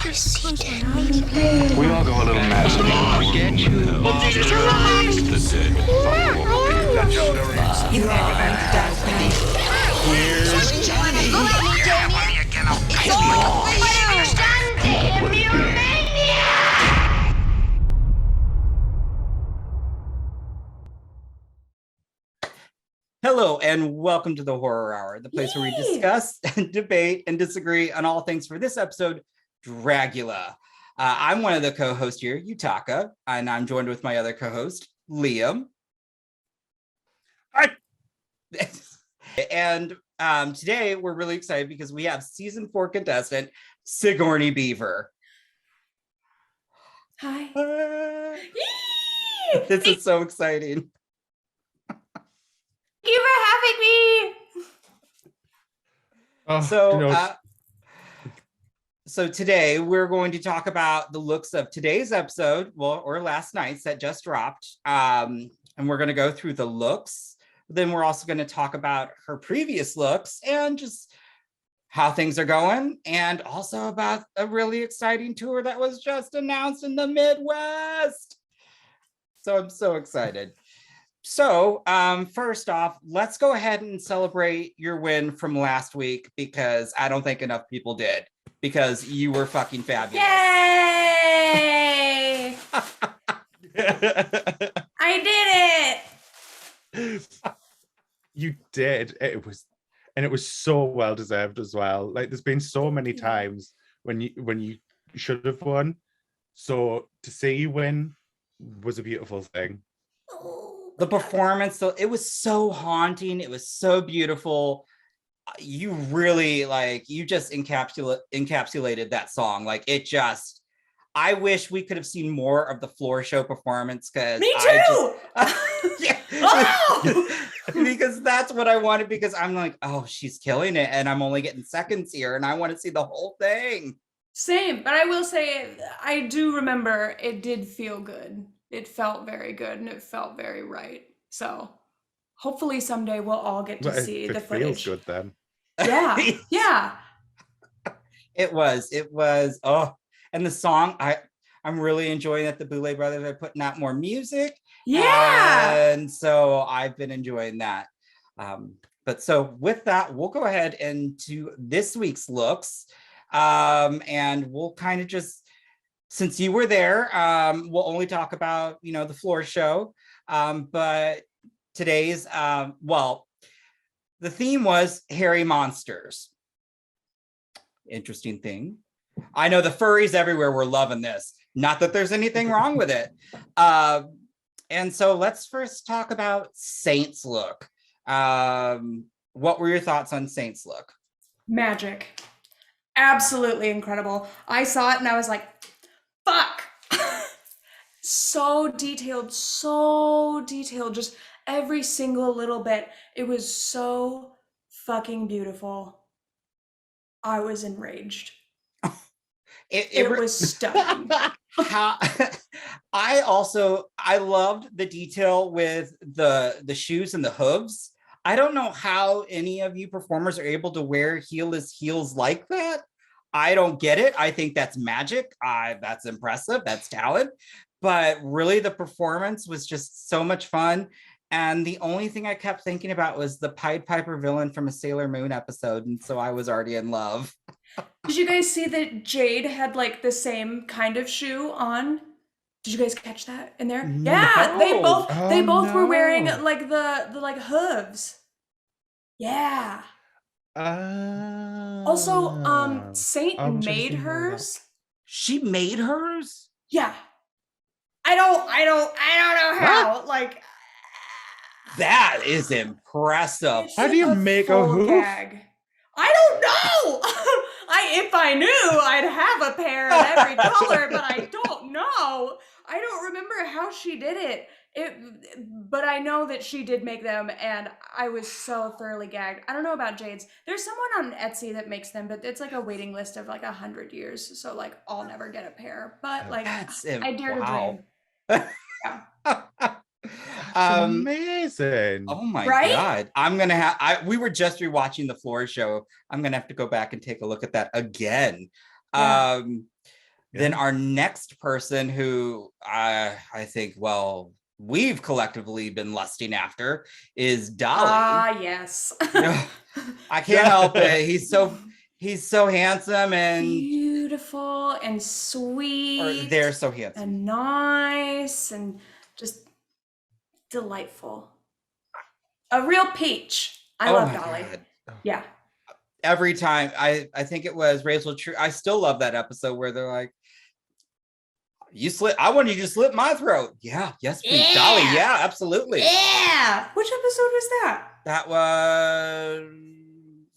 We all go a little mad sometimes. Forget you. You are Dahli. Here's Johnny. Hello and welcome to the Horror Hour, the place where we discuss and debate and disagree on all things for this episode, Dragula. I'm one of the co-hosts here, Yutaka, and I'm joined with my other co-host, Liam. Hi. And today we're really excited because we have season 4 contestant, Sigourney Beaver. Hi. This is so exciting. Thank you for having me. So today we're going to talk about the looks of today's episode, or last night's that just dropped. And we're going to go through the looks. Then we're also going to talk about her previous looks and just how things are going, and also about a really exciting tour that was just announced in the Midwest. So I'm so excited. So first off, let's go ahead and celebrate your win from last week, because I don't think enough people did, because you were fucking fabulous. Yay! I did it. You did. It was so well deserved as well. Like, there's been so many times when you should have won. So to see you win was a beautiful thing. The performance, though, it was so haunting. It was so beautiful. You really, you just encapsulated that song. I wish we could have seen more of the floor show performance, because me too. Because that's what I wanted, because I'm like, oh, she's killing it, and I'm only getting seconds here, and I want to see the whole thing. Same, but I will say, I do remember it did feel good. It felt very good, and it felt very right. So hopefully someday we'll all get to see the footage. Feels good then. Yeah, yeah. It was. Oh, and the song, I'm really enjoying that the Boulay Brothers are putting out more music. Yeah. And so I've been enjoying that. But so with that, we'll go ahead into this week's looks. And we'll kind of just, since you were there, we'll only talk about, the floor show. But today's, the theme was hairy monsters. Interesting thing. I know the furries everywhere were loving this. Not that there's anything wrong with it. And so let's first talk about Saint's look. What were your thoughts on Saint's look? Magic. Absolutely incredible. I saw it and I was like, fuck. So detailed, just every single little bit. It was so fucking beautiful. I was enraged. It was stunning. I loved the detail with the shoes and the hooves. I don't know how any of you performers are able to wear heelless heels like that. I don't get it. I think that's magic. That's impressive. That's talent. But really, the performance was just so much fun. And the only thing I kept thinking about was the Pied Piper villain from a Sailor Moon episode. And so I was already in love. Did you guys see that Jade had the same kind of shoe on? Did you guys catch that in there? No. Yeah, they both were wearing the hooves. Yeah. Also, Saint made hers. She made hers? Yeah. I don't know how. That is impressive. How do you make a hoof? Gag. I don't know. If I knew, I'd have a pair of every color, but I don't know. I don't remember how she did it. But I know that she did make them, and I was so thoroughly gagged. I don't know about Jade's. There's someone on Etsy that makes them, but it's a waiting list of 100 years. So I'll never get a pair. But I dare to dream. Yeah. Amazing. Oh my right? God. I'm gonna have we were just rewatching the floor show. I'm gonna have to go back and take a look at that again. Yeah. Then Yeah. our next person who I think, well, we've collectively been lusting after is Dahli. Ah, yes. I can't help it. He's so handsome and beautiful and or sweet. they're so handsome. And nice and just delightful. A real peach. I love my Dahli. God. Yeah. Every time I think it was Rachel True. I still love that episode where they're like, I want you to slit my throat. Yeah, yes, please. Yeah. Dahli, yeah, absolutely. Yeah. Which episode was that? That was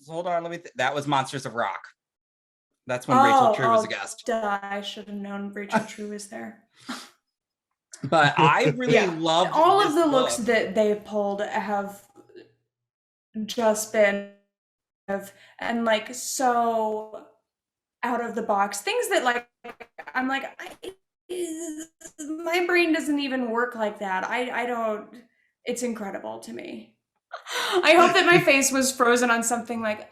hold on, that was Monsters of Rock. That's when Rachel True was a guest. Duh, I should have known Rachel True was there. But I really loved all this of the look. looks that they pulled have just been and like so out of the box things that like I'm like my brain doesn't even work like that. I don't. It's incredible to me. I hope that my face was frozen on something like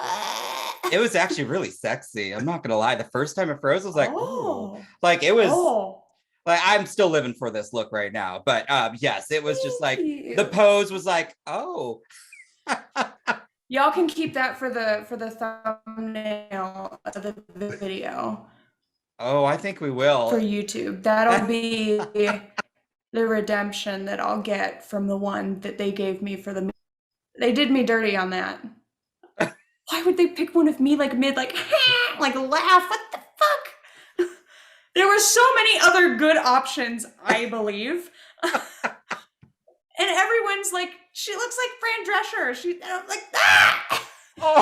It was actually really sexy. I'm not gonna lie. The first time it froze, I was like, oh, like it was like I'm still living for this look right now. But yes, it was just like the pose was like, oh. Y'all can keep that for the thumbnail of the video. Oh, I think we will. For YouTube. That'll be the redemption that I'll get from the one that they gave me for the. They did me dirty on that. Why would they pick one of me like mid, like laugh? What the fuck? There were so many other good options, I believe. And everyone's like, she looks like Fran Drescher. And I'm like, ah!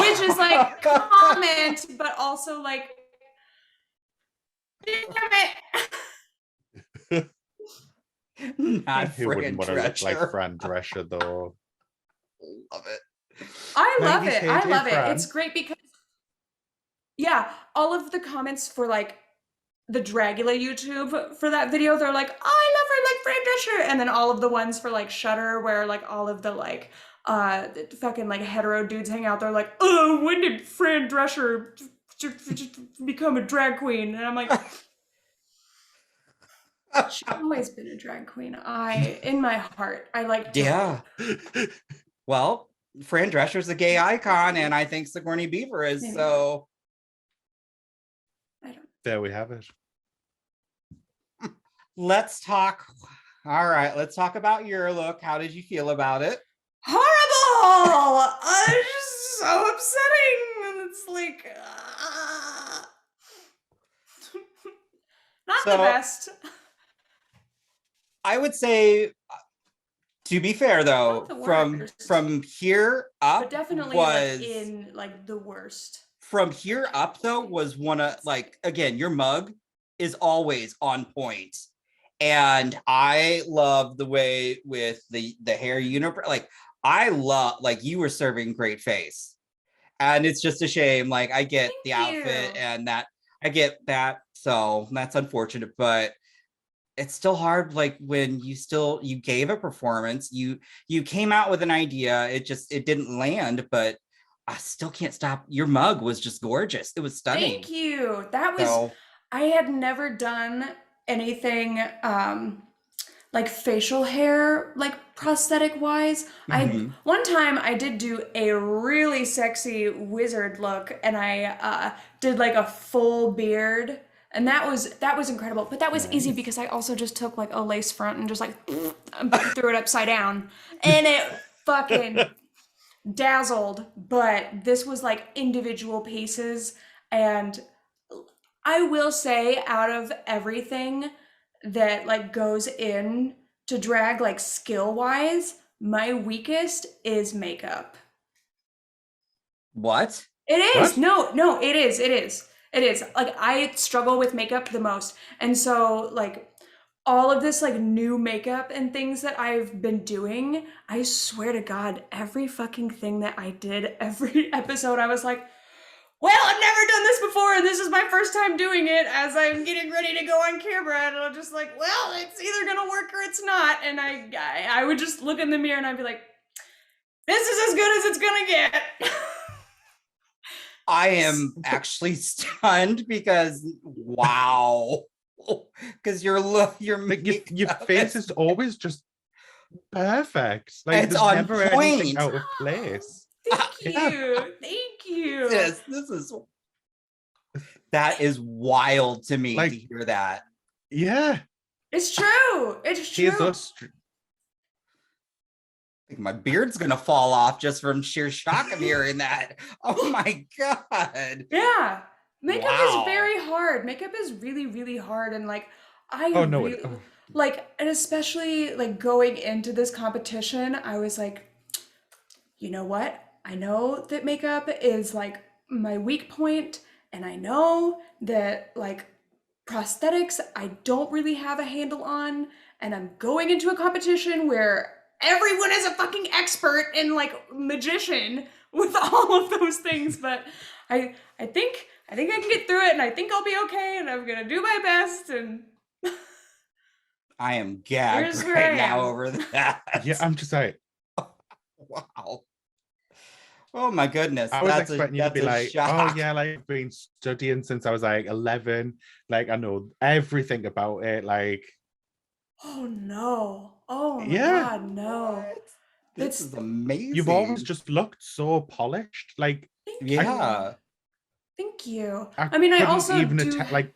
Which is like comment, but also like, damn it. Not Who wouldn't want to look like Fran Drescher though? Love it. I love it. I love it. Fran. It's great because, yeah, all of the comments for like the Dragula YouTube for that video, they're like, oh, I love her like Fran Drescher. And then all of the ones for like Shudder, where like all of the like fucking like hetero dudes hang out, they're like, oh, when did Fran Drescher become a drag queen? And I'm like, she's always been a drag queen. In my heart, I like. Yeah. Well, Fran Drescher's a gay icon, and I think Sigourney Beaver is. Maybe. So there we have it. Let's talk. All right, let's talk about your look. How did you feel about it? Horrible! It's just so upsetting. It's like not the best. I would say, to be fair though, from here up, but definitely was like in like the worst. From here up though was one of like, again, your mug is always on point. And I love the way with the hair unibrow, like I love, like you were serving great face. And it's just a shame. Like I get the outfit and that I get that. So that's unfortunate, but it's still hard. Like when you gave a performance, you came out with an idea. It didn't land, but I still can't stop. Your mug was just gorgeous. It was stunning. Thank you. That was, I had never done anything like facial hair, like prosthetic wise. One time I did do a really sexy wizard look, and I did like a full beard, and that was incredible. But that was easy because I also just took like a lace front and just like threw it upside down, and it fucking dazzled. But this was like individual pieces, and I will say, out of everything that like goes in to drag, like skill wise, my weakest is makeup. What? It is. What? No, it is. Like I struggle with makeup the most. And so like all of this like new makeup and things that I've been doing, I swear to God, every fucking thing that I did, every episode, I was like, well, I've never done this before, and this is my first time doing it as I'm getting ready to go on camera, and I'm just like, well, it's either gonna work or it's not, and I would just look in the mirror and I'd be like, this is as good as it's gonna get. I am actually stunned because wow. Because your Like your makeup face is always just perfect. Like it's there's on never anything point. out of place. Thank Yeah. you. Thank you. This is that is wild to me to Like, hear that. yeah. It's true. It's Here's true. us. I think my beard's gonna fall off just from sheer shock of hearing that. Oh my god. Yeah. Makeup is Wow. very hard. Makeup is really, really hard. And like, I Oh no. really, like, and especially like going into this competition, I was like, you know what? I know that makeup is like my weak point, and I know that like prosthetics I don't really have a handle on, and I'm going into a competition where everyone is a fucking expert and like magician with all of those things, but I think I can get through it, and I think I'll be okay, and I'm gonna do my best, and I am gagged here's where I right now am. over that. Yeah, I'm just like, Wow. Oh my goodness. I was expecting you to That's be a like, oh shock. yeah, like I've been studying since I was like 11. Like I know everything about it. Like, Oh no. Oh my yeah, god, no. What? This It's is you've always amazing. just looked so polished. Like thank I, you. Yeah. Thank you. I I mean, I couldn't also even do. like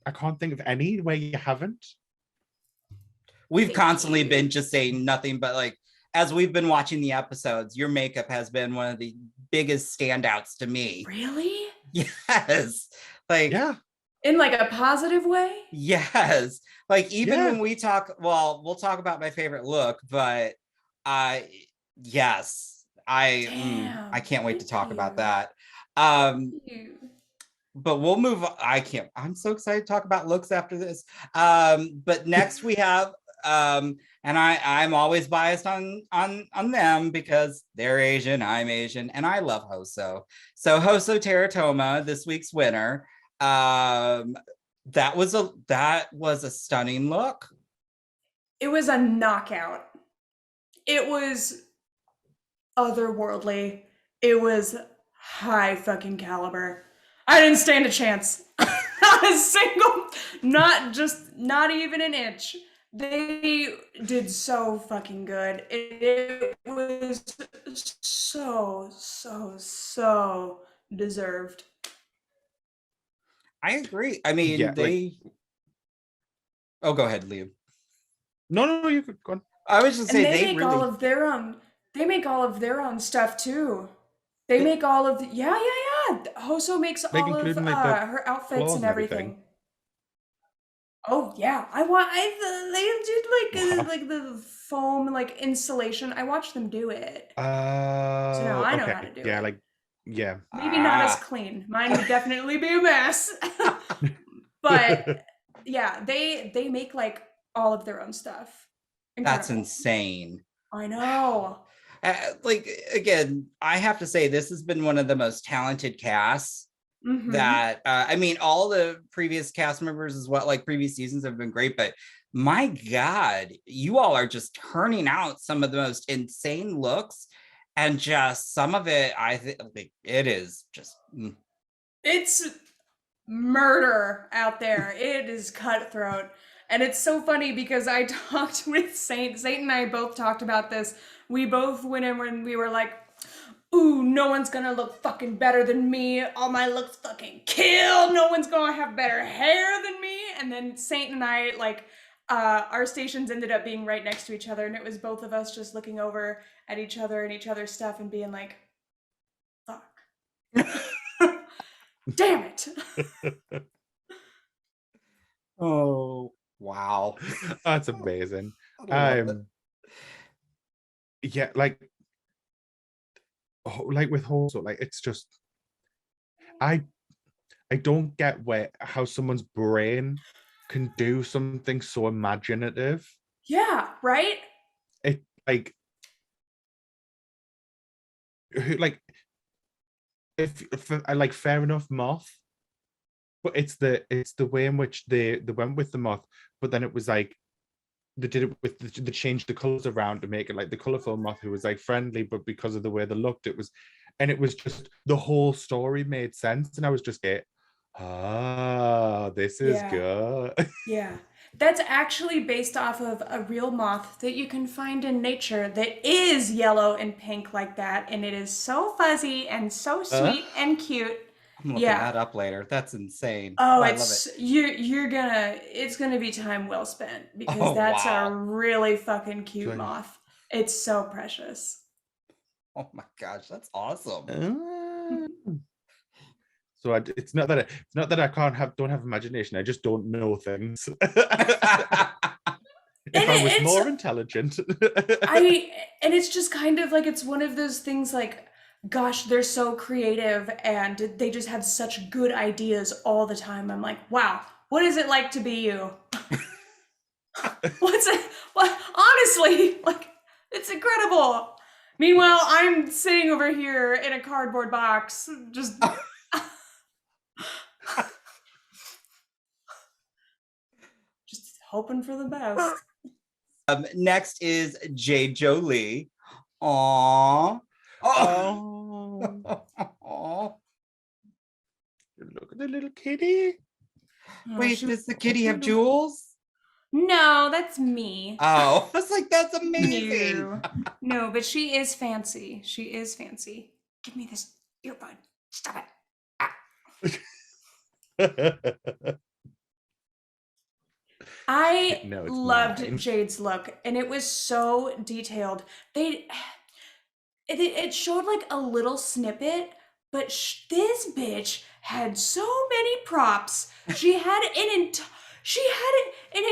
I can't think of any where you haven't. We've Thank constantly you. been just saying nothing but like as we've been watching the episodes, your makeup has been one of the biggest standouts to me. Really? Yes. Like Yeah, In like a positive way? yes. Like even yeah. when we talk, well, we'll talk about my favorite look, but yes, I Damn. can't wait to Thank talk about you. that. Thank you. But we'll move on. I'm so excited to talk about looks after this. But next we have and I'm always biased on them because they're Asian, I'm Asian, and I love Hoso. So Hoso Terra Toma, this week's winner. That was a stunning look. It was a knockout. It was otherworldly. It was high fucking caliber. I didn't stand a chance. Not a single, not even an inch. They did so fucking good. It was so deserved. I agree. I mean, Yeah, like oh, go ahead, Liam. no, you could go on. I was just And saying they they make all really of their own. They make all of their own stuff too. They make all of the, yeah. Hoso makes Like all of including like the her outfits claws and and everything. everything. Oh yeah, they did Wow. like the foam like installation. I watched them do it, so now I know Okay. how to do Yeah, it. like yeah. Maybe not as ah. clean. Mine would definitely be a mess. But yeah, they make like all of their own stuff. That's Incredible. insane. I know. Like again, I have to say this has been one of the most talented casts Mm-hmm. that I mean, all the previous cast members as well, like previous seasons have been great, but my God, you all are just turning out some of the most insane looks, and just some of it, I think it is just. It's murder out there. It is cutthroat. And it's so funny because I talked with Saint. Saint and I both talked about this. We both went in when we were like, ooh, no one's gonna look fucking better than me. All my looks fucking kill. No one's gonna have better hair than me. And then Saint and I, like, our stations ended up being right next to each other. And it was both of us just looking over at each other and each other's stuff and being like, fuck. Damn it. Oh wow. That's amazing. I love it. Yeah, like with Hoso, like it's just I don't get how someone's brain can do something so imaginative. Yeah, right? It like if I like fair enough moth, but it's the way in which they went with the moth, but then it was like they did it with they changed the colors around to make it like the colorful moth who was like friendly, but because of the way they looked, it was just the whole story made sense, and I was just this is Yeah. good. Yeah. That's actually based off of a real moth that you can find in nature that is yellow and pink like that, and it is so fuzzy and so sweet and cute. I'm looking that up later. That's insane. Oh, I love it's it. it's gonna be time well spent because Oh, that's a wow. really fucking cute So- moth. It's so precious. Oh my gosh, that's awesome. So it's not that I don't have imagination. I just don't know things. If I was more intelligent. And it's just kind of like, it's one of those things like, gosh, they're so creative and they just have such good ideas all the time. I'm like, wow, what is it like to be you? Honestly, like, it's incredible. Meanwhile, I'm sitting over here in a cardboard box, just just hoping for the best. Next is Jade Jolie. Aww. Oh, Aw. look at the little kitty. Wait, does the kitty have jewels? No, that's me. Oh, I was like, that's amazing. No, but she is fancy. She is fancy. Give me this earbud. Stop it. I No, it's loved mine. Jade's look, and it was so detailed. It showed like a little snippet, but this bitch had so many props. She had an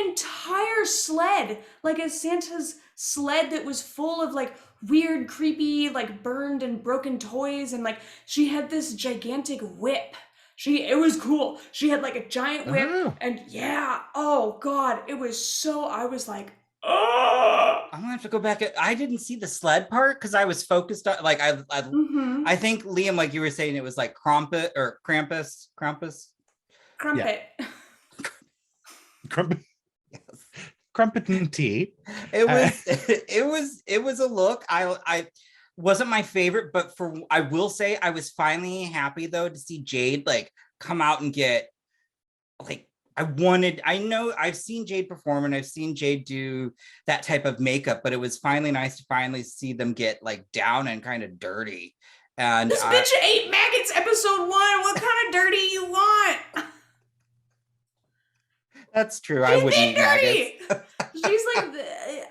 entire sled, like a Santa's sled that was full of like weird, creepy, like burned and broken toys, and like she had this gigantic whip. It was cool. She had like a giant whip, and yeah, oh god, it was so, I was like, oh. I'm gonna have to go back. I didn't see the sled part because I was focused on like I think Liam, like you were saying, it was like Krampus or Krampus. Crumpet. Crumpet and tea. It was a look. I wasn't my favorite, but I will say I was finally happy though to see Jade like come out and get like I know I've seen Jade perform and I've seen Jade do that type of makeup, but it was finally nice to finally see them get like down and kind of dirty. And this bitch ate maggots episode 1. What kind of dirty you want? That's true. I wouldn't eat maggots. She's like,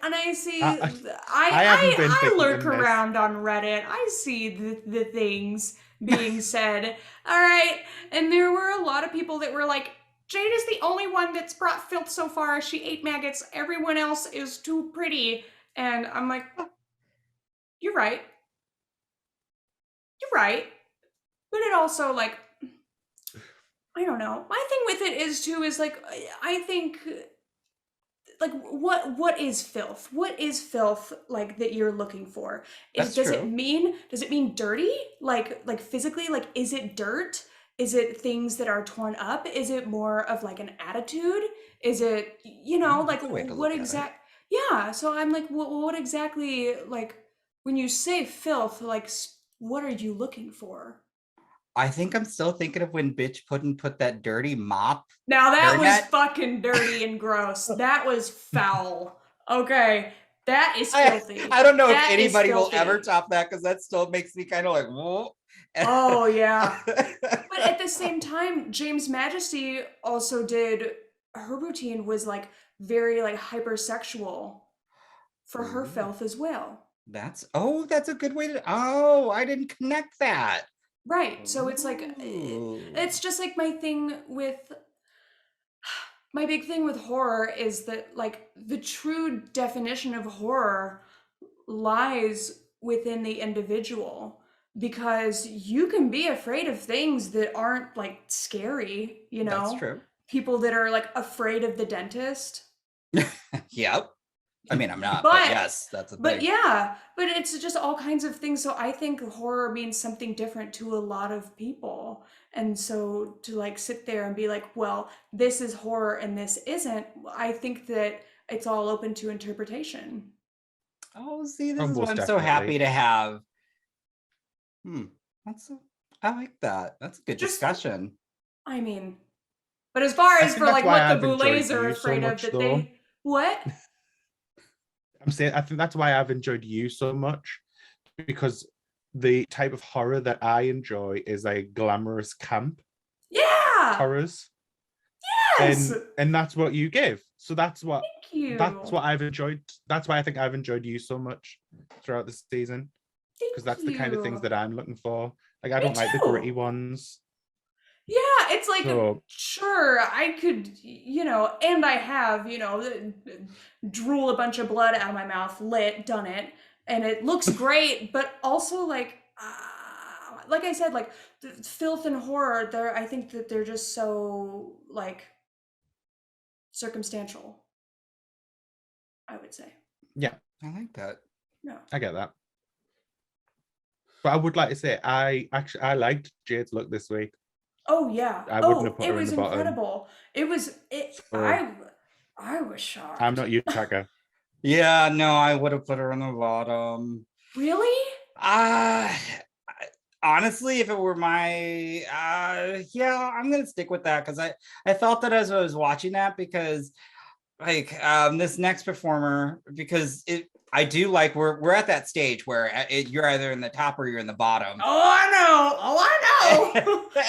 and I see, I lurk around on Reddit. I see the things being said. All right, and there were a lot of people that were like, Jade is the only one that's brought filth so far. She ate maggots. Everyone else is too pretty. And I'm like, you're right. You're right. But it also, like, I don't know. My thing with it is like, I think, like, what is filth? What is filth, like, that you're looking for? Does it mean dirty? Like physically? Like, is it dirt? Is it things that are torn up? Is it more of like an attitude? Is it, like what exact? Yeah. So I'm like, what exactly, like, when you say filth, like, what are you looking for? I think I'm still thinking of when bitch put that dirty mop. Now that was fucking dirty and gross. That was foul. Okay. That is filthy. I don't know if anybody will ever top that because that still makes me kind of like, whoa. Oh, yeah. But at the same time, James Majesty also did, her routine was like very like hypersexual for her filth as well. That's a good way to, I didn't connect that. Right. So it's like, it's just like my big thing with horror is that like the true definition of horror lies within the individual, because you can be afraid of things that aren't like scary, That's true. People that are like afraid of the dentist. Yep. I mean, I'm not, but yes, that's a thing. But yeah, but it's just all kinds of things. So I think horror means something different to a lot of people. And so to like sit there and be like, well, this is horror and this isn't, I think that it's all open to interpretation. Oh, see, this Oh, is what most I'm so happy definitely. to have. I like that. That's a good Just- discussion. I mean, but as far I as think for that's like why what the I've enjoyed Boulets are you so afraid of, much, that though. they what? I'm saying I think that's why I've enjoyed you so much, because the type of horror that I enjoy is like glamorous camp Yeah. horrors. Yes. And that's what you give. So that's what Thank you. I've enjoyed. That's why I think I've enjoyed you so much throughout the season, because that's the kind of things that I'm looking for. Like, I Me don't like the too. gritty ones. Yeah, it's like, So- sure, I could, and I have, drool a bunch of blood out of my mouth, done it, and it looks great, but also like I said, like the filth and horror, I think that they're just so like circumstantial, I would say. Yeah, I like that. No. I get that. But I would like to say I liked Jade's look this week. Oh yeah. I wouldn't have put it her in was the bottom. incredible. It was So- I was shocked. I'm not Yutaka. Yeah, no, I would have put her on the bottom. Really? Honestly, if it were my yeah, I'm gonna stick with that, because I felt that as I was watching that, because like this next performer, because I do like we're at that stage where you're either in the top or you're in the bottom. Oh, I know.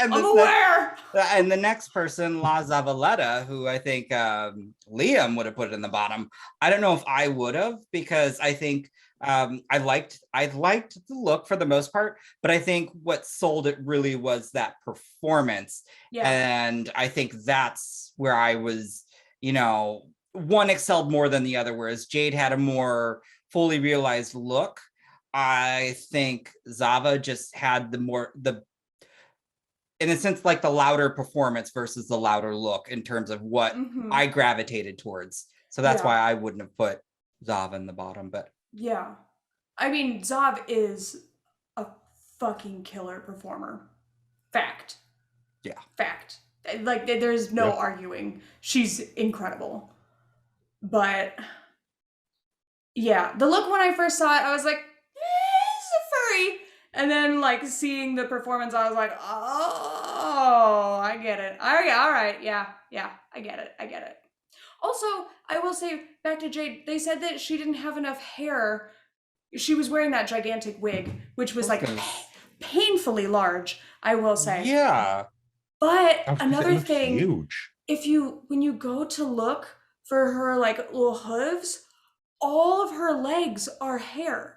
And I'm aware. And the next person, La Zavaleta, who I think Liam would have put in the bottom. I don't know if I would have, because I think I liked the look for the most part, but I think what sold it really was that performance. Yeah. And I think that's where I was, one excelled more than the other, whereas Jade had a more fully realized look. I think Zava just had in a sense, like the louder performance versus the louder look in terms of what I gravitated towards. So that's why I wouldn't have put Zav in the bottom. But yeah, I mean, Zav is a fucking killer performer. Fact. Yeah. Fact. Like, there's no arguing. She's incredible. But yeah, the look when I first saw it, I was like, it's a furry. And then like seeing the performance, I was like, oh, I get it. All right, yeah, I get it. Also, I will say, back to Jade, they said that she didn't have enough hair. She was wearing that gigantic wig, which was like painfully large, I will say. Yeah. But Because another it looked thing, huge. when you go to look for her like little hooves, all of her legs are hair.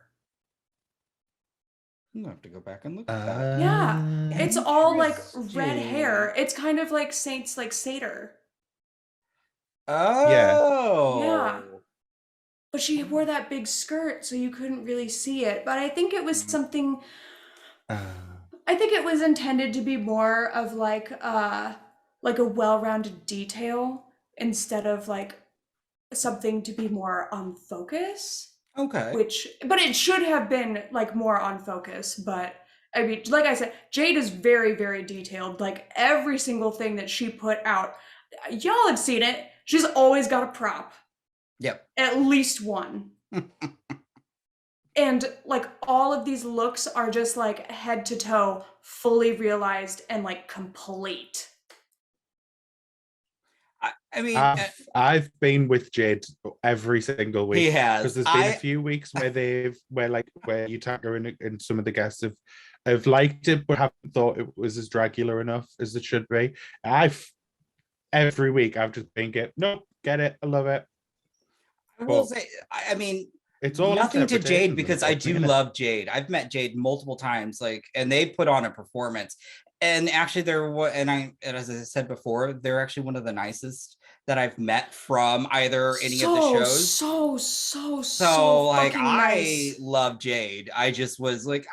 I'm gonna have to go back and look at that. Yeah, it's all like red Interesting. hair. It's kind of like Saints like satyr. Oh. Yeah. But she wore that big skirt, so you couldn't really see it. But I think it was something. I think it was intended to be more of like a well-rounded detail instead of like something to be more on focus. Okay. But it should have been like more on focus. But I mean, like I said, Jade is very, very detailed. Like every single thing that she put out, y'all have seen it. She's always got a prop. Yep. At least one. And like all of these looks are just like head to toe, fully realized and like complete. I mean, I've been with Jade every single week. he has. Because there's been a few weeks where where Yutaka and some of the guests have liked it, but haven't thought it was as Dragula enough as it should be. Every week I've just been nope, get it, I love it. I will say, I mean, it's all nothing to Jade, interpretation, because I do love Jade. I've met Jade multiple times, and they put on a performance. And actually, as I said before, they're actually one of the nicest that I've met from either any of the shows. So like, fucking nice. I love Jade. I just was like,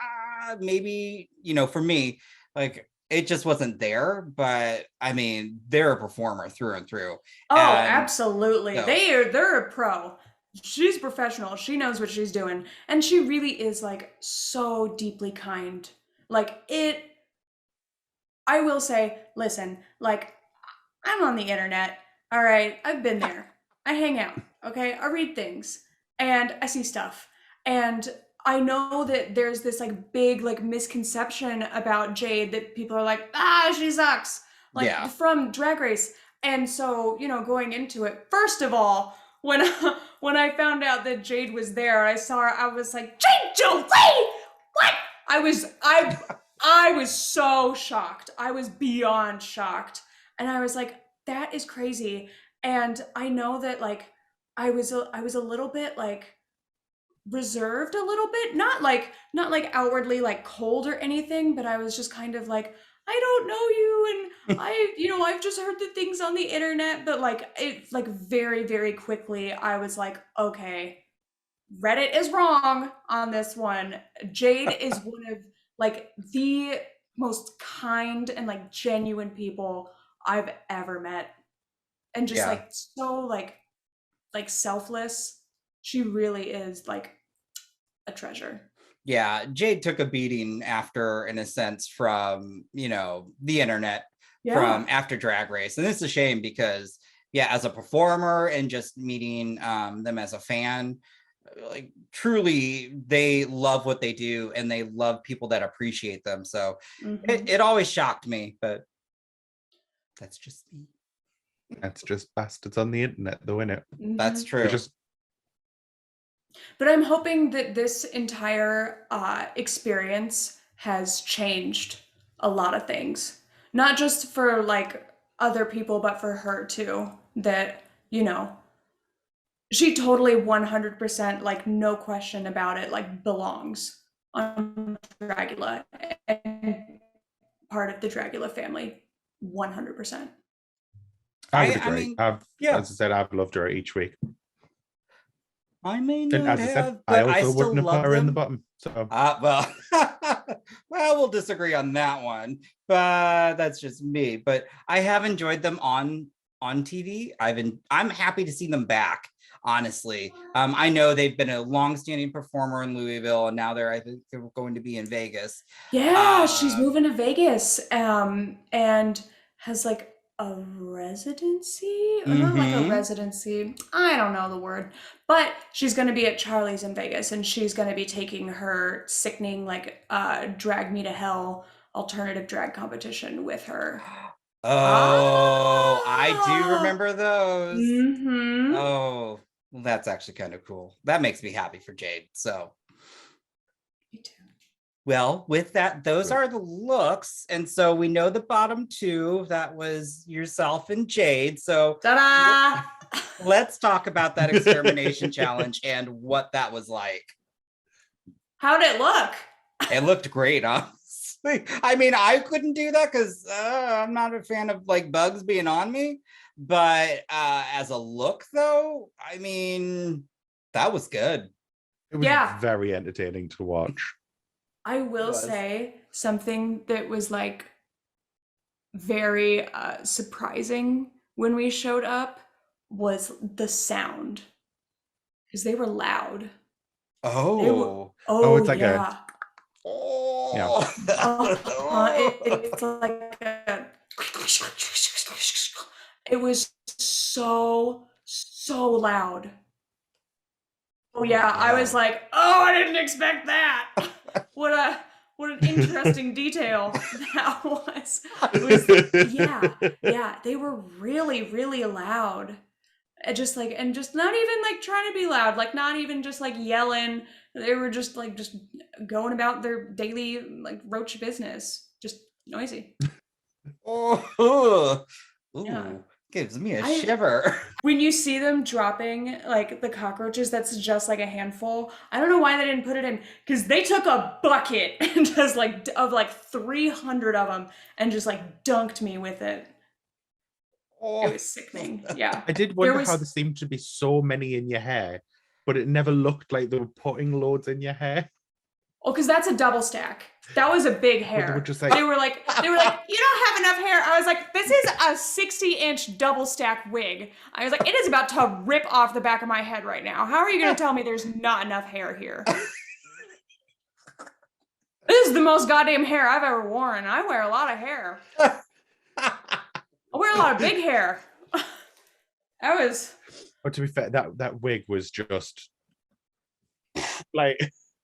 maybe, for me, like, it just wasn't there. But I mean, they're a performer through and through. Oh, absolutely. So, they're a pro. She's professional. She knows what she's doing. And she really is like so deeply kind. Like I will say, listen, like I'm on the internet. All right. I've been there. I hang out, okay? I read things and I see stuff. And I know that there's this like big like misconception about Jade that people are like, she sucks. Like Yeah. from Drag Race. And so, you know, going into it, first of all, when I found out that Jade was there, I saw her, I was like, Jade Jolie! What? I was so shocked. I was beyond shocked. And I was like, that is crazy. And I know that like I was a little bit like reserved a little bit, not like outwardly like cold or anything, but I was just kind of like, I don't know you, and I've just heard the things on the internet, but like it like very, very quickly I was like, okay, Reddit is wrong on this one. Jade is one of like the most kind and like genuine people I've ever met. And just Yeah. like so like selfless. She really is like a treasure. Yeah, Jade took a beating after, in a sense, from, you know, the internet, from after Drag Race. And it's a shame because, yeah, as a performer and just meeting them as a fan, like truly they love what they do and they love people that appreciate them. So it always shocked me, but that's just me. That's just bastards on the internet, though, innit? That's true. But I'm hoping that this entire experience has changed a lot of things. Not just for like other people, but for her too. That, you know, she totally 100%, like no question about it, like belongs on Dragula and part of the Dragula family, 100%. I would agree. I mean, As I said, I've loved her each week. I may And not as I have, said, but I I also still wouldn't have love put her in the them. bottom. So Well, well, we'll disagree on that one, but that's just me. But I have enjoyed them on TV. I'm happy to see them back. Honestly, I know they've been a long-standing performer in Louisville, and now I think they're going to be in Vegas. Yeah, she's moving to Vegas, and has like a residency, or not like a residency. I don't know the word, but she's going to be at Charlie's in Vegas, and she's going to be taking her sickening like Drag Me to Hell alternative drag competition with her. Oh, I do remember those. Mm-hmm. Oh, well, that's actually kind of cool. That makes me happy for Jade. So. Me too. Well, with that, those are the looks. And so we know the bottom two, that was yourself and Jade. So Ta-da! let's talk about that extermination challenge and what that was like. How'd it look? It looked great, honestly. I mean, I couldn't do that because I'm not a fan of like bugs being on me. But as a look, though, I mean, that was good. it was very entertaining to watch. I will say something that was like very surprising when we showed up was the sound, because they were loud. Oh, it's like yeah. It's like it was so loud. Oh yeah, I was like, oh, I didn't expect that. What an interesting detail that was. It was yeah, they were really, really loud. And just not even like trying to be loud, like not even just like yelling. They were just going about their daily like roach business, just noisy. Ooh, Yeah. gives me a shiver. When you see them dropping like the cockroaches, that's just like a handful. I don't know why they didn't put it in, because they took a bucket and just like of like 300 of them and just like dunked me with it. It was sickening. Yeah. I did wonder how there seemed to be so many in your hair, but it never looked like they were putting loads in your hair. Oh, because that's a double stack. That was a big hair. They were just like, they were like, you don't have enough hair. I was like, this is a 60-inch double stack wig. I was like, it is about to rip off the back of my head right now. How are you going to tell me there's not enough hair here? This is the most goddamn hair I've ever worn. I wear a lot of hair. I wear a lot of big hair. That was But to be fair, that wig was just like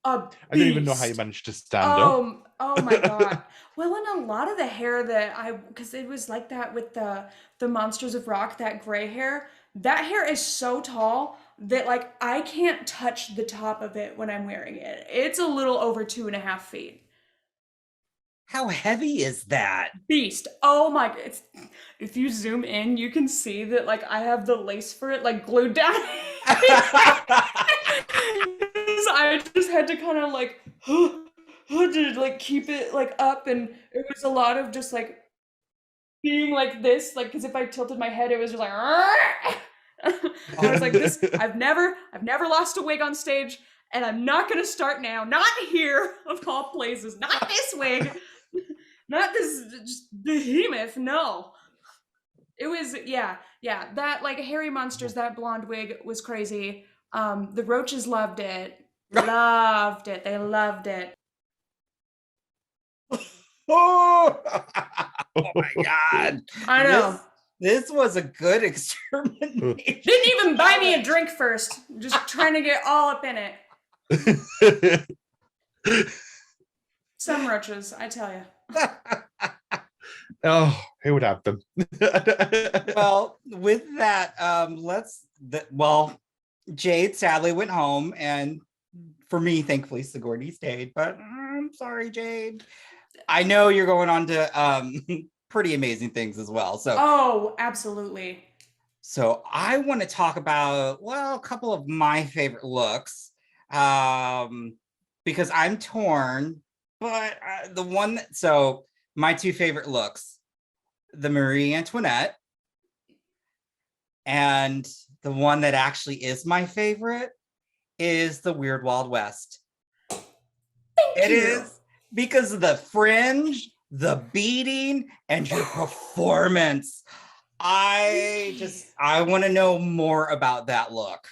A I don't even know how you beast. managed to stand up. Oh my god. Well, and a lot of the hair that because it was like that with the Monsters of Rock, that gray hair. That hair is so tall that like I can't touch the top of it when I'm wearing it. It's a little over 2.5 feet. How heavy is that? Beast. Oh my, if you zoom in, you can see that like I have the lace for it like glued down. I just had to kind of like to like keep it like up, and it was a lot of just like being like this, like because if I tilted my head, it was just like I was like this. I've never lost a wig on stage, and I'm not gonna start now. Not here of all places. Not this wig. Not this just behemoth. No. It was yeah. That like hairy monsters, that blonde wig was crazy. The roaches loved it. Loved it. They loved it. Oh, oh my god. I know. This was a good extermination. Didn't even buy me a drink first. Just trying to get all up in it. Some roaches, I tell you. Oh, who would have them? Well, with that, Jade sadly went home, and for me, thankfully, Sigourney stayed. But I'm sorry, Jade. I know you're going on to pretty amazing things as well. So, oh, absolutely. So I want to talk about a couple of my favorite looks, because I'm torn. But my two favorite looks, the Marie Antoinette, and the one that actually is my favorite is the Weird Wild West. It is because of the fringe, the beading, and your performance. I want to know more about that look.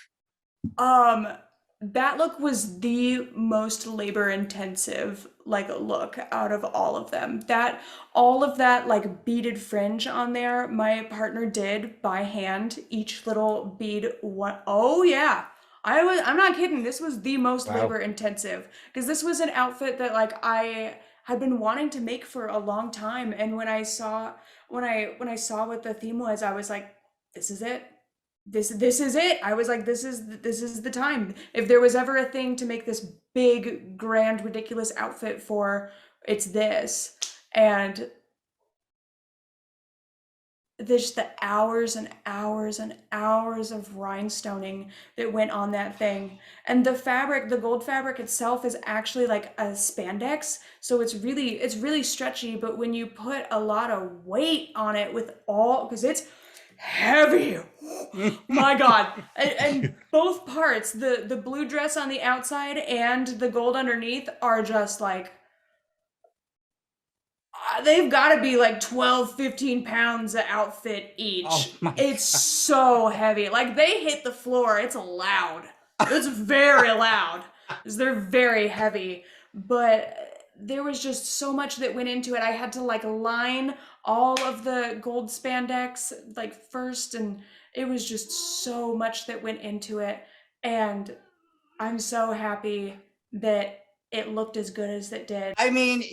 That look was the most labor intensive like look out of all of them. All of that like beaded fringe on there, my partner did by hand, each little bead one. Oh yeah. I'm not kidding. This was the most labor intensive because this was an outfit that like I had been wanting to make for a long time, and when I saw what the theme was, I was like, this is it. This is it. I was like, this is the time. If there was ever a thing to make this big, grand, ridiculous outfit for, it's this. And there's the hours and hours and hours of rhinestoning that went on that thing. And the fabric, the gold fabric itself is actually like a spandex. So it's really stretchy, but when you put a lot of weight on it because it's heavy. My god. And both parts, the blue dress on the outside and the gold underneath are just like they've got to be like 12, 15 pounds of outfit each. Oh it's so heavy. Like they hit the floor. It's loud. It's very loud. They're very heavy. But there was just so much that went into it. I had to like line all of the gold spandex like first, and it was just so much that went into it. And I'm so happy that it looked as good as it did. I mean,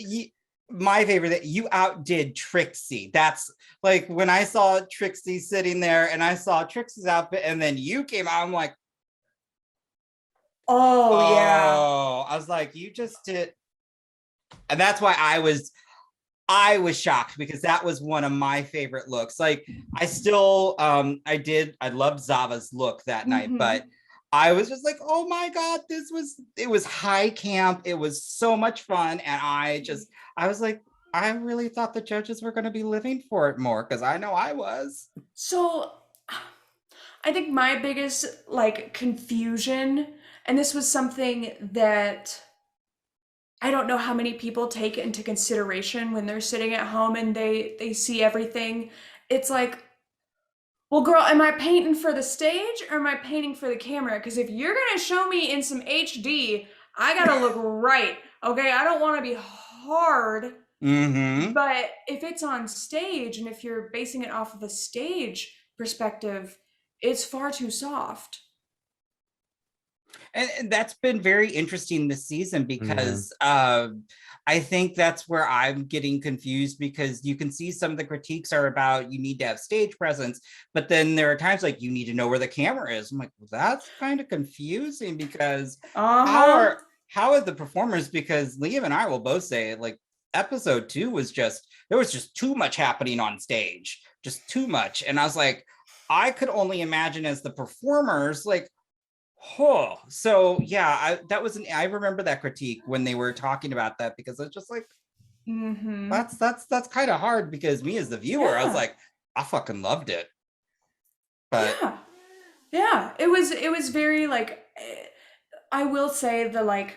my favorite, that you outdid Trixie. That's like when I saw Trixie sitting there and I saw Trixie's outfit and then you came out, I'm like, oh yeah. I was like, you just did. And that's why I was shocked, because that was one of my favorite looks. Like I still, I loved Zava's look that night, but I was just like, oh my God, it was high camp. It was so much fun. And I was like, I really thought the judges were going to be living for it more, because I know I was. So I think my biggest like confusion, and this was something that I don't know how many people take into consideration when they're sitting at home and they see everything. It's like, well, girl, am I painting for the stage or am I painting for the camera? Because if you're going to show me in some HD, I got to look right. Okay. I don't want to be hard. But if it's on stage and if you're basing it off of a stage perspective, it's far too soft. And that's been very interesting this season because I think that's where I'm getting confused, because you can see some of the critiques are about you need to have stage presence, but then there are times like you need to know where the camera is. I'm like, well, that's kind of confusing, because how are the performers, because Liam and I will both say like episode 2 was just, there was just too much happening on stage, just too much. And I was like, I could only imagine as the performers, like, oh, so yeah, I remember that critique when they were talking about that, because it's just like, that's kind of hard, because me as the viewer, I was like, I fucking loved it. But yeah, it was very like, I will say the like,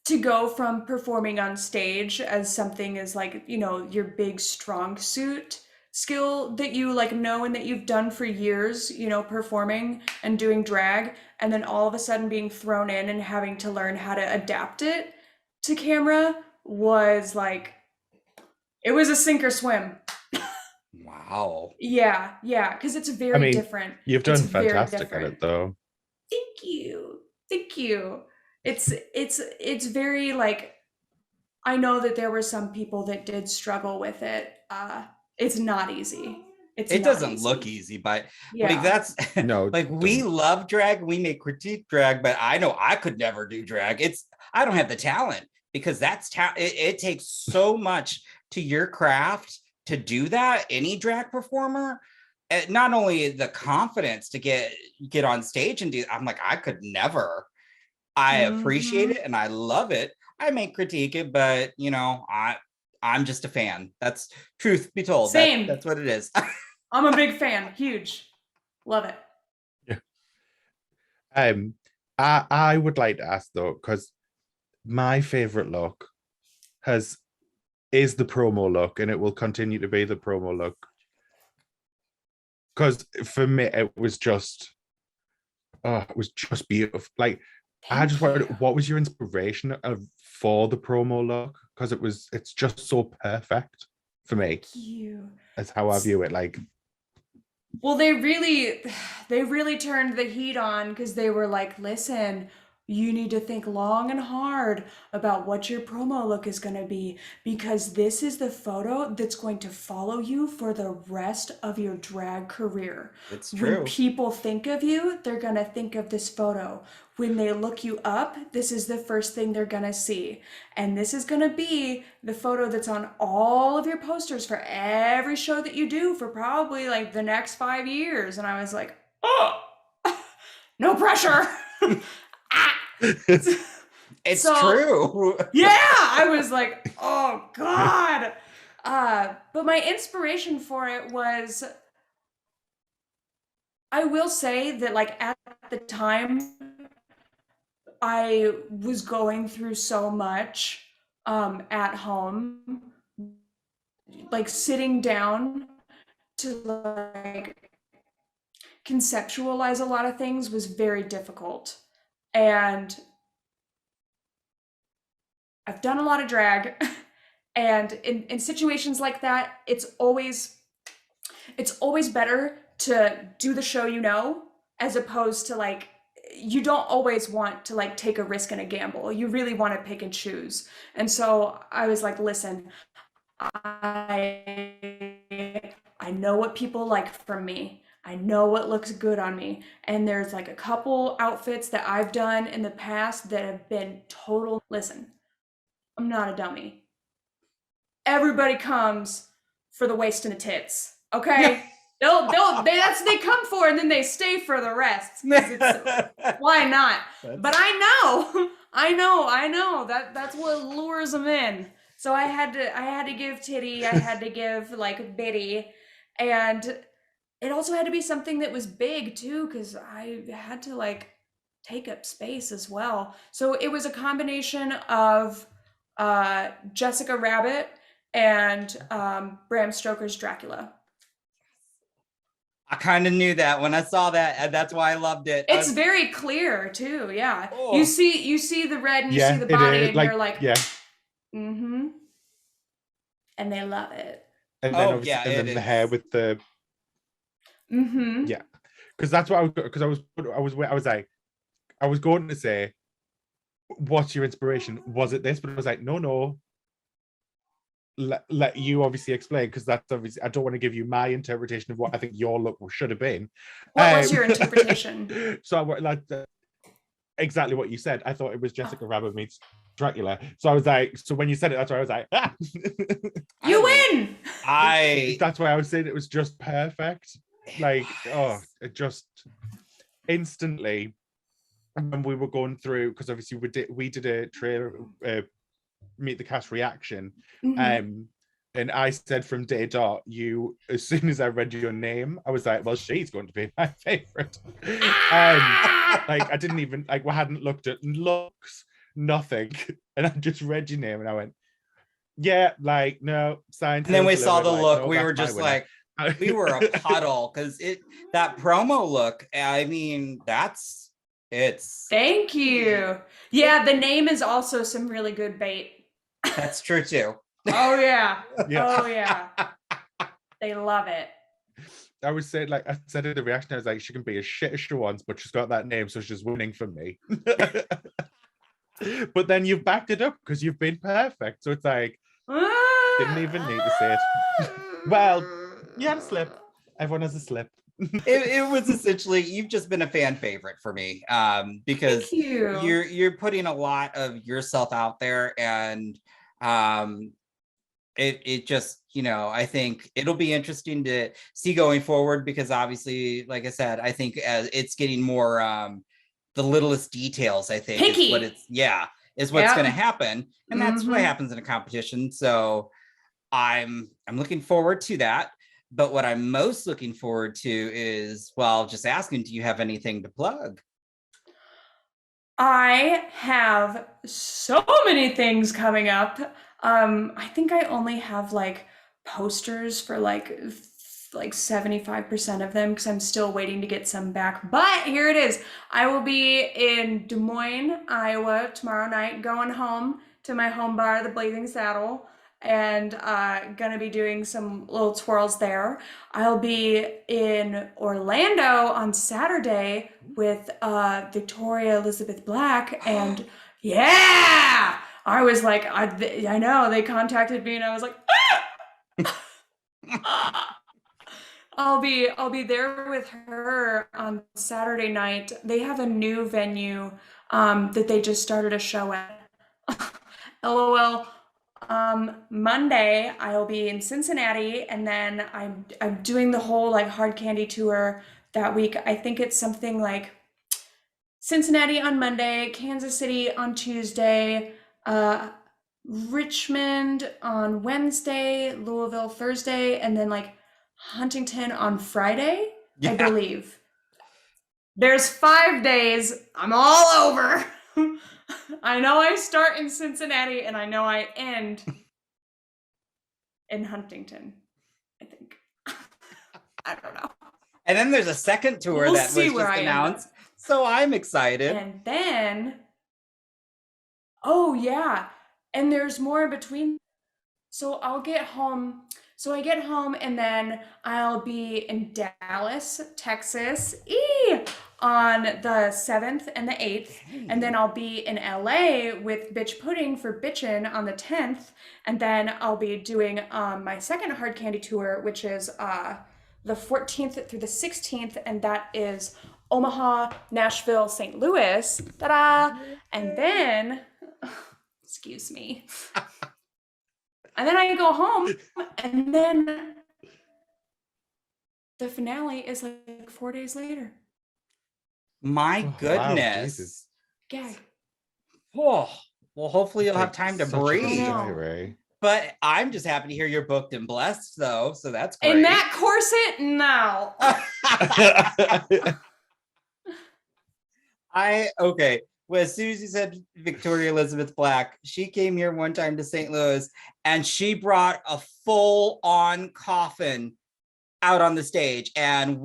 to go from performing on stage as something as like, you know, your big strong suit skill that you like know and that you've done for years, you know, performing and doing drag, and then all of a sudden being thrown in and having to learn how to adapt it to camera was like, it was a sink or swim. wow. Yeah, because it's very different. You've done fantastic at it though. Thank you. It's very like, I know that there were some people that did struggle with it. It's not easy. It doesn't look easy, but like that's no, like we love drag, we may critique drag, but I know I could never do drag. I don't have the talent, because that's it takes so much to your craft to do that. Any drag performer, not only the confidence to get on stage and do, I'm like, I could never. I appreciate it and I love it. I may critique it, but you know, I'm just a fan. That's truth be told. Same. That's what it is. I'm a big fan. Huge. Love it. Yeah. I would like to ask though, because my favorite look is the promo look, and it will continue to be the promo look. Because for me, it was just beautiful. Like, I just wondered, what was your inspiration for the promo look? Because it's just so perfect for me. Thank you. That's how I view it. Like, well, they really turned the heat on, because they were like, listen, you need to think long and hard about what your promo look is going to be, because this is the photo that's going to follow you for the rest of your drag career. It's true. When people think of you, they're going to think of this photo. When they look you up, this is the first thing they're going to see. And this is going to be the photo that's on all of your posters for every show that you do for probably like the next 5 years. And I was like, oh, no pressure. It's true. Yeah, I was like, oh God. But my inspiration for it was, I will say that like at the time, I was going through so much at home, like sitting down to like conceptualize a lot of things was very difficult. And I've done a lot of drag, and in situations like that, it's always better to do the show, you know, as opposed to like, you don't always want to like take a risk and a gamble. You really want to pick and choose. And so I was like, listen, I know what people like from me. I know what looks good on me. And there's like a couple outfits that I've done in the past that have been total, listen, I'm not a dummy. Everybody comes for the waist and the tits, okay? That's what they come for, and then they stay for the rest. Why not? But I know that's what lures them in. So I had to give titty, I had to give like bitty, and it also had to be something that was big too, because I had to like take up space as well. So it was a combination of Jessica Rabbit and Bram Stoker's Dracula. I kind of knew that when I saw that, and that's why I loved it. It's very clear too, yeah. Oh. You see the red and you see the body, and like, you're like, yeah. Mm-hmm. And they love it. And then and then the hair with the Mm-hmm. Yeah, because that's what I was going to say, what's your inspiration? Was it this? But I was like, no. Let you obviously explain, because that's obviously, I don't want to give you my interpretation of what I think your look should have been. What was your interpretation? So I like exactly what you said. I thought it was Jessica Rabbit meets Dracula. So I was like, so when you said it, that's why I was like, ah. You win. That's why I was saying it was just perfect. Like, oh, it just instantly, when we were going through, because obviously we did a trailer, meet the cast reaction, and I said from day dot, you, as soon as I read your name, I was like, well, she's going to be my favorite. Like, I didn't even, like, we hadn't looked at looks, nothing, and I just read your name and I went, yeah, like, no, science. And then we saw the like, look, no, we were just like, we were a puddle, because that promo look, I mean, it's Thank you. Yeah, the name is also some really good bait. That's true too. Oh yeah. Oh yeah. They love it. I was saying, like I said in the reaction, I was like, she can be as shit as she wants, but she's got that name, so she's winning for me. But then you've backed it up because you've been perfect. So it's like, didn't even need to say it. Well, you had a slip. Everyone has a slip. It was essentially, you've just been a fan favorite for me, because you're putting a lot of yourself out there, and it just, I think it'll be interesting to see going forward, because obviously, like I said, I think as it's getting more the littlest details, I think picky. is what's going to happen, and that's what happens in a competition. So I'm looking forward to that. But what I'm most looking forward to is, well, just asking, do you have anything to plug? I have so many things coming up. I think I only have like posters for like 75% of them, because I'm still waiting to get some back. But here it is. I will be in Des Moines, Iowa tomorrow night, going home to my home bar, the Blazing Saddle, and gonna be doing some little twirls there. I'll be in Orlando on Saturday with Victoria Elizabeth Black, and yeah, I was like, I know, they contacted me and I was like, ah! I'll be there with her on Saturday night. They have a new venue that they just started a show at. LOL. Monday I'll be in Cincinnati, and then I'm doing the whole like hard candy tour that week. I think it's something like Cincinnati on Monday, Kansas City on Tuesday, Richmond on Wednesday, Louisville Thursday, and then like Huntington on Friday, I believe. There's 5 days. I'm all over. I know I start in Cincinnati and I know I end in Huntington, I think. I don't know. And then there's a second tour that was just announced. So I'm excited. And then, oh yeah, and there's more in between. So I'll get home. So I get home and then I'll be in Dallas, Texas, on the 7th and the 8th. And then I'll be in LA with Bitch Pudding for Bitchin' on the 10th. And then I'll be doing my second hard candy tour, which is the 14th through the 16th. And that is Omaha, Nashville, St. Louis. Ta-da! And then, excuse me. And then I go home, and then the finale is like 4 days later. My goodness. Wow, gag. Oh, well, hopefully you'll have time to breathe. But I'm just happy to hear you're booked and blessed, though. So that's great. In that corset, no. Okay. Well, as soon as you said Victoria Elizabeth Black, she came here one time to St. Louis and she brought a full-on coffin out on the stage. And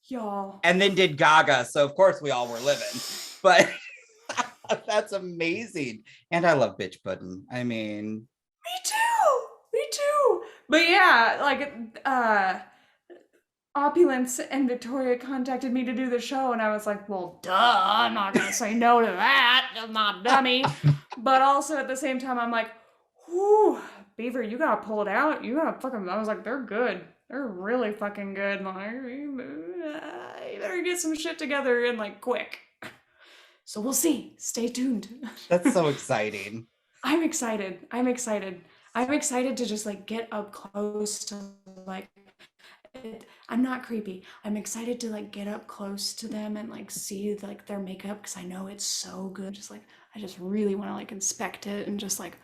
y'all. And then did Gaga. So of course we all were living. But that's amazing. And I love Bitch Pudding. Me too. But yeah, like Opulence and Victoria contacted me to do the show, and I was like, well, duh, I'm not gonna say no to that. I'm not a dummy. But also at the same time, I'm like, whew, Beaver, you gotta pull it out. You gotta fucking. I was like, they're good. They're really fucking good. Like, you better get some shit together and like quick. So we'll see. Stay tuned. That's so exciting. I'm excited. I'm excited. I'm excited to just like get up close to like I'm not creepy. I'm excited to like get up close to them and like see like their makeup because I know it's so good. Just like I just really want to like inspect it and just like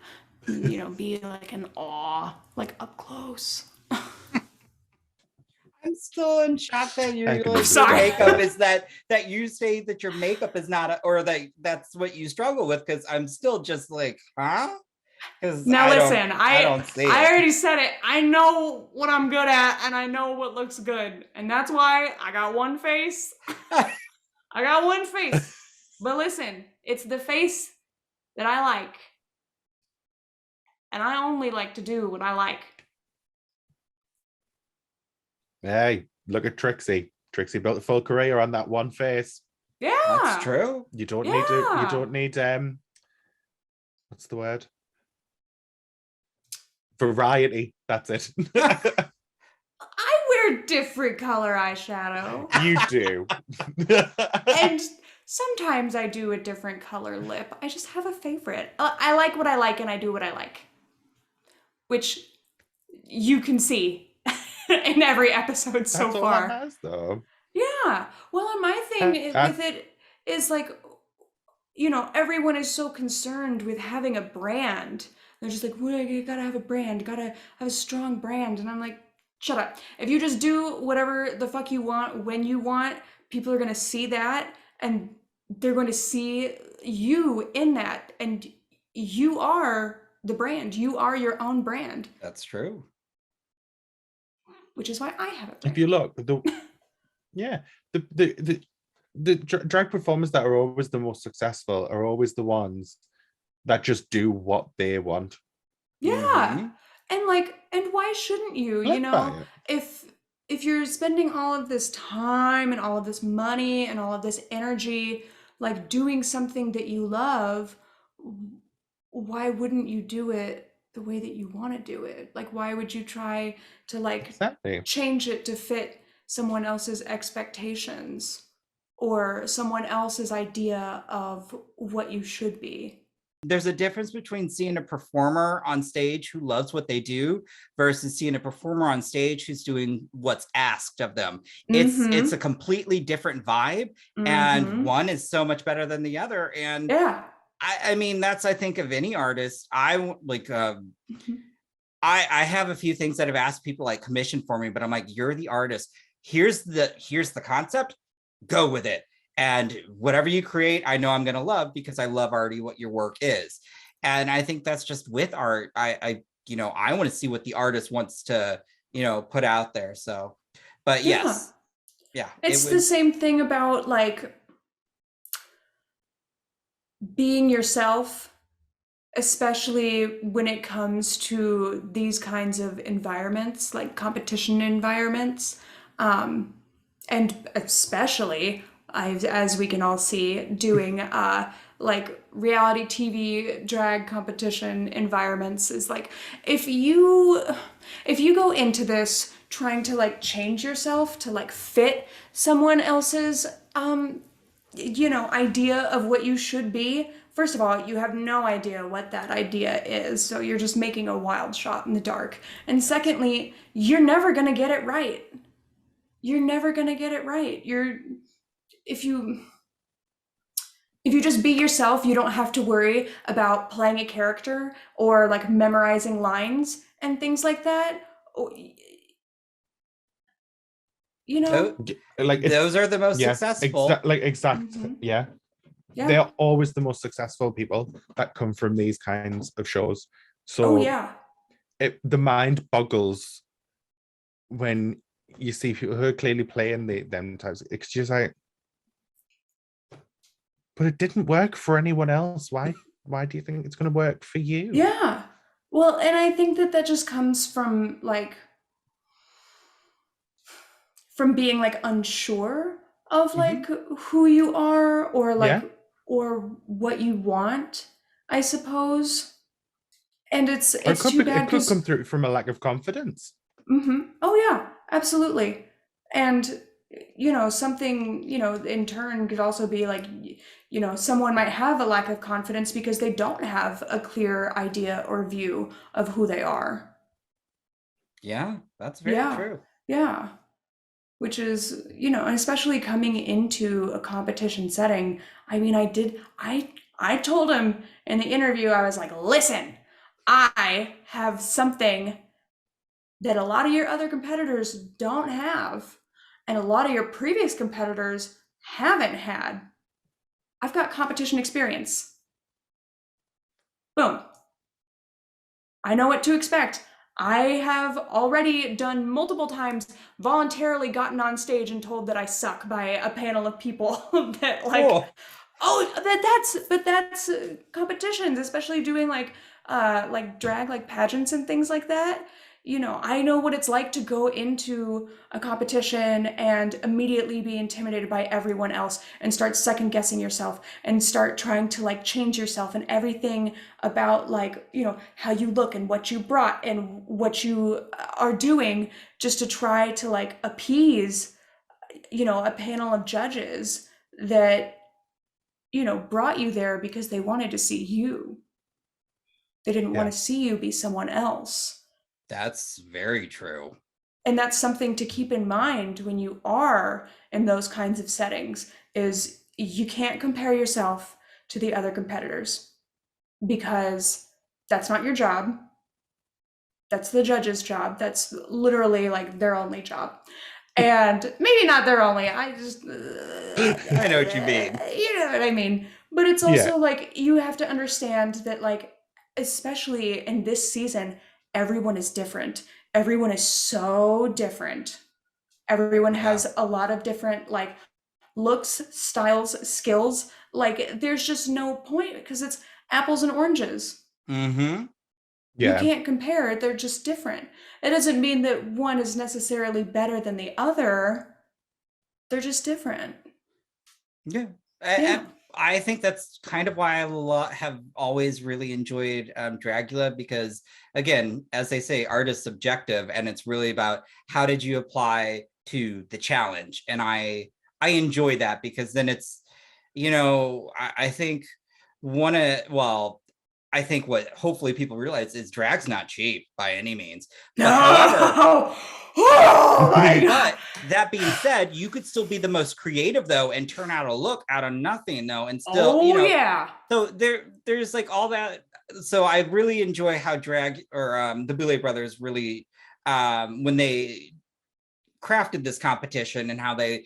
be like in awe, like up close. I'm still in shock that your I can like, understand. your makeup is that you say that your makeup is not or that's what you struggle with because I'm still just like, huh? Because Now listen, I don't see it. I already said it. I know what I'm good at and I know what looks good. And that's why I got one face. I got one face. But listen, it's the face that I like. And I only like to do what I like. Hey, look at Trixie. Trixie built a full career on that one face. Yeah. That's true. You don't need what's the word? Variety. That's it. I wear different color eyeshadow. You do. And sometimes I do a different color lip. I just have a favorite. I like what I like and I do what I like. Which you can see in every episode so That's all far. that has, though. Yeah. Well, and my thing with it is like, everyone is so concerned with having a brand. They're just like, well, you gotta have a brand, gotta have a strong brand. And I'm like, shut up. If you just do whatever the fuck you want, when you want, people are gonna see that and they're going to see you in that. And you are the brand. You are your own brand. That's true. Which is why I have it. If you look, the drag performers that are always the most successful are always the ones that just do what they want. Yeah. Mm-hmm. And why shouldn't you? If you're spending all of this time and all of this money and all of this energy like doing something that you love, why wouldn't you do it the way that you want to do it? Like, why would you try to change it to fit someone else's expectations or someone else's idea of what you should be? There's a difference between seeing a performer on stage who loves what they do versus seeing a performer on stage who's doing what's asked of them. It's a completely different vibe, and one is so much better than the other. And yeah, I mean, that's, I think, of any artist. I have a few things that have asked people like commission for me, but I'm like, you're the artist. Here's the concept, go with it. And whatever you create, I know I'm going to love because I love already what your work is. And I think that's just with art. I want to see what the artist wants to, put out there. So, but yes. Yeah. It's the same thing about like being yourself, especially when it comes to these kinds of environments, like competition environments. And especially, as we can all see, doing like reality TV drag competition environments is like, if you go into this trying to like change yourself to like fit someone else's idea of what you should be, first of all, you have no idea what that idea is, so you're just making a wild shot in the dark. And secondly, you're never gonna get it right. You're never gonna get it right. If you just be yourself, you don't have to worry about playing a character or like memorizing lines and things like that. Those are the most successful. Yeah. They're always the most successful people that come from these kinds of shows. So the mind boggles when you see people who are clearly playing them types. It's just like, but it didn't work for anyone else. Why do you think it's going to work for you? Yeah. Well, and I think that just comes from like from being like unsure of like who you are or like Yeah. or what you want, I suppose. And it's Or it could too be, bad it could come because through from a lack of confidence. oh yeah, absolutely. And you know, something, you know, in turn could also be like, you know, someone might have a lack of confidence because they don't have a clear idea or view of who they are. Yeah, that's very Yeah. true. Yeah. Which is, you know, and especially coming into a competition setting. I mean, I told him in the interview, I was like, listen, I have something that a lot of your other competitors don't have, and a lot of your previous competitors haven't had. I've got competition experience. Boom. I know what to expect. I have already done multiple times voluntarily gotten on stage and told that I suck by a panel of people that like Cool. that's competitions, especially doing like drag like pageants and things like that. You know, I know what it's like to go into a competition and immediately be intimidated by everyone else and start second guessing yourself and start trying to like change yourself and everything about like, you know, how you look and what you brought and what you are doing just to try to like appease, you know, a panel of judges that, you know, brought you there because they wanted to see you. They didn't want Yeah. to see you be someone else. That's very true. And that's something to keep in mind when you are in those kinds of settings is you can't compare yourself to the other competitors because that's not your job. That's the judge's job. That's literally like their only job. And maybe not their only. I just I know what you mean. you know what I mean. But it's Yeah. also like you have to understand that like especially in this season, everyone is different. Everyone is so different. Everyone Yeah. has a lot of different like looks, styles, skills. Like there's just no point because it's apples and oranges. Mm-hmm. You Yeah. can't compare, they're just different. It doesn't mean that one is necessarily better than the other. They're just different. Yeah. Yeah. I think that's kind of why have always really enjoyed Dragula because, again, as they say, art is subjective, and it's really about how did you apply to the challenge. And I enjoy that because then it's, you know, I think I think what hopefully people realize is drag's not cheap by any means. But however, Oh my God. but that being said, you could still be the most creative though and turn out a look out of nothing though, and still, you Oh know, yeah. so there's like all that. So I really enjoy how drag or the Boulet brothers really when they crafted this competition and how they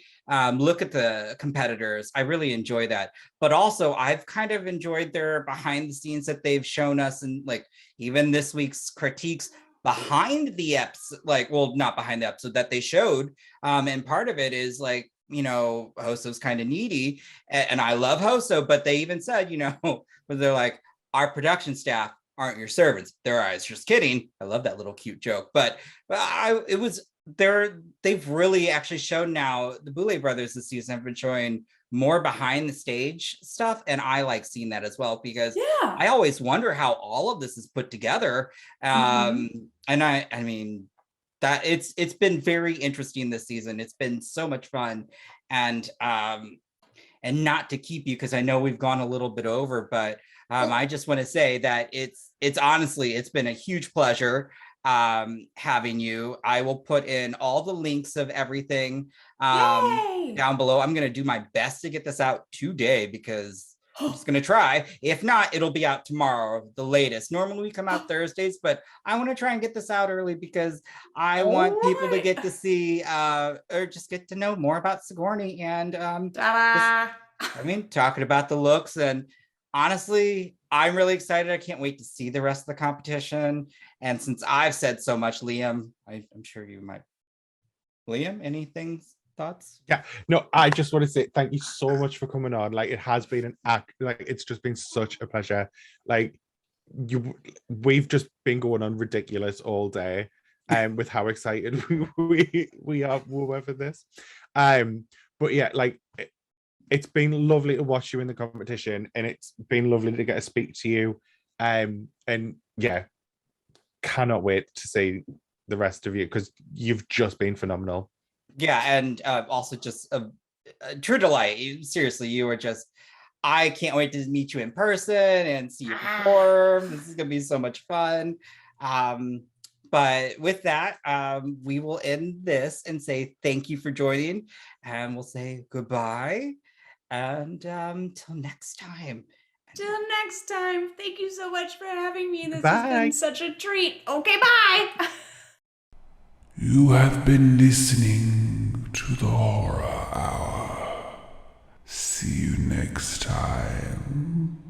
look at the competitors. I really enjoy that. But also, I've kind of enjoyed their behind the scenes that they've shown us, and like even this week's critiques behind the episode, like, well, not behind the episode that they showed. And part of it is like, you know, Hoso's kind of needy, and I love Hoso, but they even said, you know, where they're like, our production staff aren't your servants. They're ours. Just kidding. I love that little cute joke, but it was they've really actually shown now. The Boulet brothers this season have been showing more behind the stage stuff, and I like seeing that as well because Yeah. I always wonder how all of this is put together. And I mean that it's been very interesting this season. It's been so much fun, and not to keep you because I know we've gone a little bit over, but I just want to say that it's honestly it's been a huge pleasure having you. I will put in all the links of everything Yay! down below. I'm going to do my best to get this out today because I'm just going to try. If not, it'll be out tomorrow, the latest. Normally we come out Thursdays, but I want to try and get this out early because I want people to get to see or just get to know more about Sigourney and Ta-da! I mean, talking about the looks, and honestly, I'm really excited. I can't wait to see the rest of the competition. And since I've said so much, Liam, I'm sure you might. Liam, anything, thoughts? Yeah, no, I just want to say thank you so much for coming on. Like, it has been an act, like, it's just been such a pleasure. Like, we've just been going on ridiculous all day. with how excited we are for this. But yeah, like it's been lovely to watch you in the competition, and it's been lovely to get to speak to you. And yeah, cannot wait to see the rest of you because you've just been phenomenal. Yeah, and also just a true delight. Seriously, you were just, I can't wait to meet you in person and see you perform. This is gonna be so much fun. But with that, we will end this and say thank you for joining, and we'll say goodbye. And till next time. Till next time. Thank you so much for having me. This Bye. has been such a treat. Okay, bye. You have been listening to the Horror Hour. See you next time.